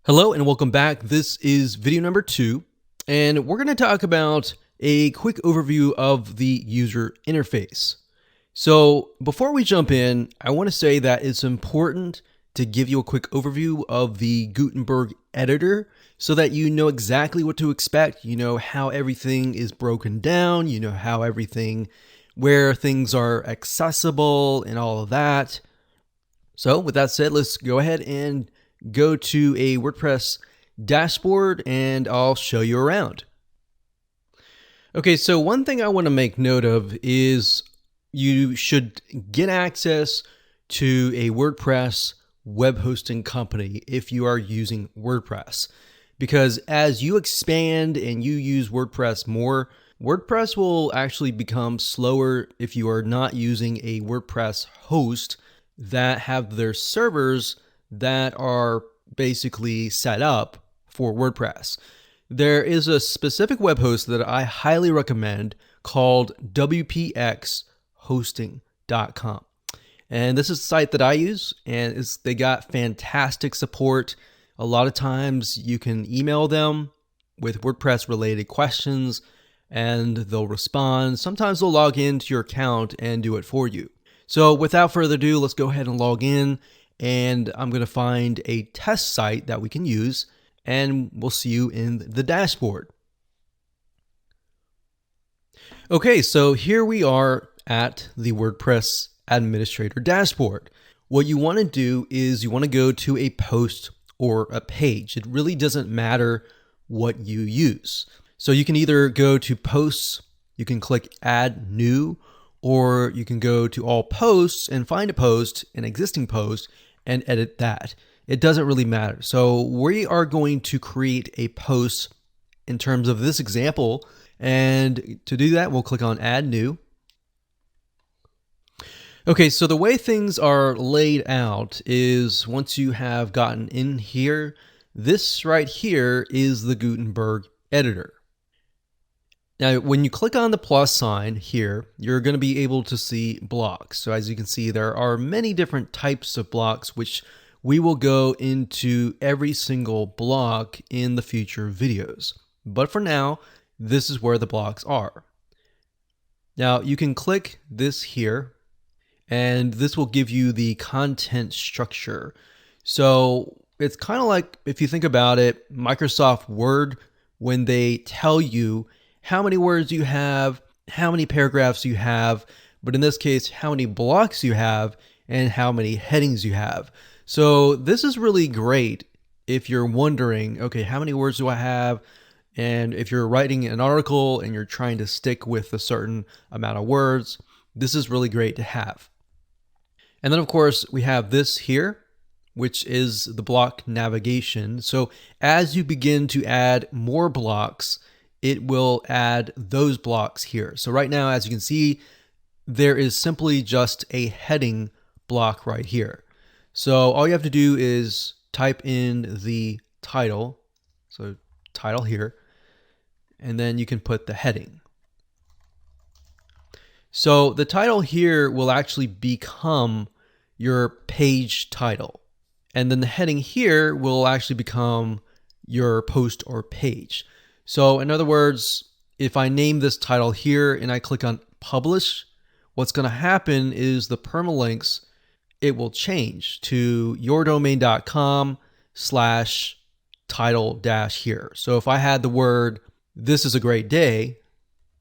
Hello and welcome back. This is video number 2, and we're going to talk about a quick overview of the user interface. So before we jump in, I want to say that it's important to give you a quick overview of the Gutenberg editor so that you know exactly what to expect. You know how everything is broken down, you know how where things are accessible and all of that. So with that said, let's go ahead and go to a WordPress dashboard and I'll show you around. Okay, so one thing I want to make note of is you should get access to a WordPress web hosting company if you are using WordPress. Because as you expand and you use WordPress more, WordPress will actually become slower if you are not using a WordPress host that have their servers that are basically set up for WordPress. There is a specific web host that I highly recommend called wpxhosting.com. And this is the site that I use, and they got fantastic support. A lot of times you can email them with WordPress related questions and they'll respond. Sometimes they'll log into your account and do it for you. So without further ado, let's go ahead and log in, and I'm going to find a test site that we can use, and we'll see you in the dashboard. Okay, so here we are at the WordPress administrator dashboard. What you want to do is you want to go to a post or a page. It really doesn't matter what you use. So you can either go to posts, you can click add new, or you can go to all posts and find a post, an existing post, and edit that. It doesn't really matter. So we are going to create a post in terms of this example. And to do that, we'll click on add new. Okay, so the way things are laid out is once you have gotten in here, this right here is the Gutenberg editor. Now, when you click on the plus sign here, you're going to be able to see blocks. So as you can see, there are many different types of blocks, which we will go into every single block in the future videos. But for now, this is where the blocks are. Now, you can click this here, and this will give you the content structure. So it's kind of like, if you think about it, Microsoft Word, when they tell you how many words you have, how many paragraphs you have, but in this case, how many blocks you have, and how many headings you have. So this is really great if you're wondering, okay, how many words do I have? And if you're writing an article and you're trying to stick with a certain amount of words, this is really great to have. And then of course, we have this here, which is the block navigation. So as you begin to add more blocks, it will add those blocks here. So right now, as you can see, there is simply just a heading block right here. So all you have to do is type in the title, so title here, and then you can put the heading. So the title here will actually become your page title, and then the heading here will actually become your post or page. So in other words, if I name this title here and I click on publish, what's going to happen is the permalinks, it will change to yourdomain.com/title-here. So if I had the word, this is a great day,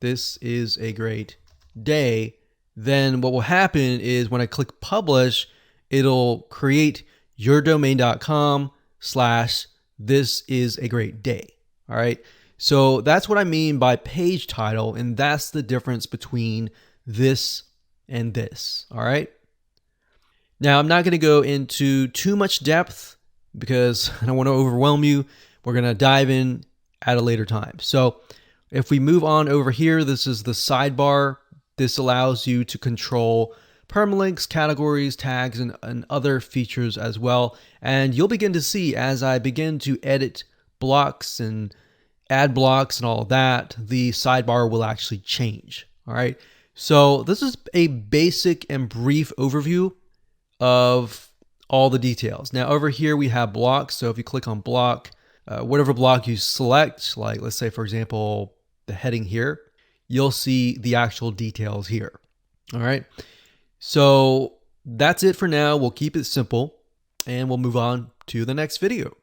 this is a great day, then what will happen is when I click publish, it'll create yourdomain.com/this is a great day. All right. So that's what I mean by page title, and that's the difference between this and this, all right? Now, I'm not going to go into too much depth because I don't want to overwhelm you. We're going to dive in at a later time. So if we move on over here, this is the sidebar. This allows you to control permalinks, categories, tags, and other features as well. And you'll begin to see as I begin to edit blocks and add blocks and all of that, the sidebar will actually change. All right. So this is a basic and brief overview of all the details. Now over here we have blocks. So if you click on block, whatever block you select, like let's say for example, the heading here, you'll see the actual details here. All right. So that's it for now. We'll keep it simple and we'll move on to the next video.